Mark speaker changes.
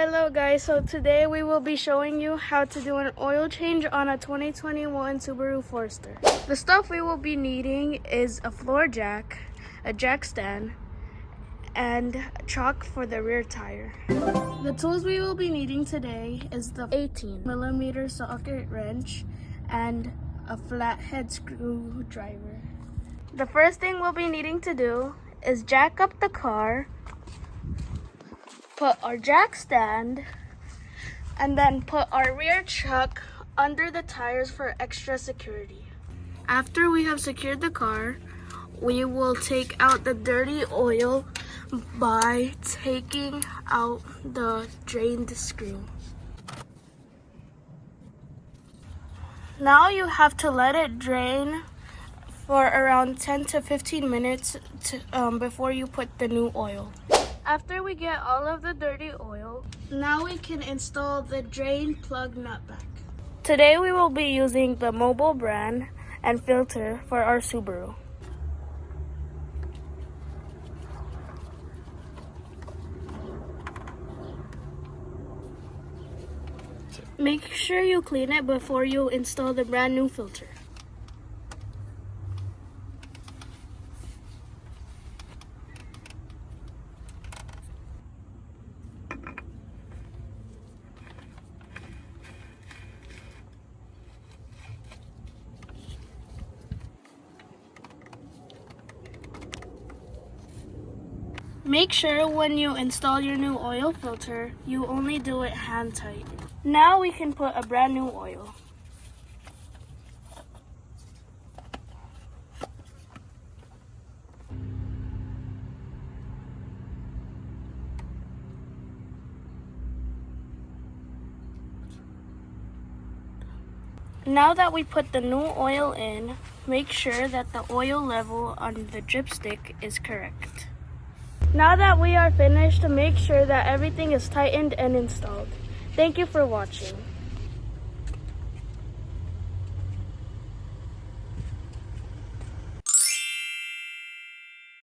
Speaker 1: Hello guys, so today we will be showing you how to do an oil change on a 2021 Subaru Forester. The stuff we will be needing is a floor jack, a jack stand, and chalk for the rear tire. The tools we will be needing today is the 18mm socket wrench and a flathead screwdriver. The first thing we'll be needing to do is jack up the car, put our jack stand, and then put our rear chuck under the tires for extra security. After we have secured the car, we will take out the dirty oil by taking out the drained screw. Now you have to let it drain for around 10 to 15 minutes before you put the new oil. After we get all of the dirty oil, now we can install the drain plug nut back. Today we will be using the Mobile brand and filter for our Subaru. Make sure you clean it before you install the brand new filter. Make sure when you install your new oil filter, you only do it hand tight. Now we can put a brand new oil. Now that we put the new oil in, make sure that the oil level on the dripstick is correct. Now that we are finished, make sure that everything is tightened and installed. Thank you for watching.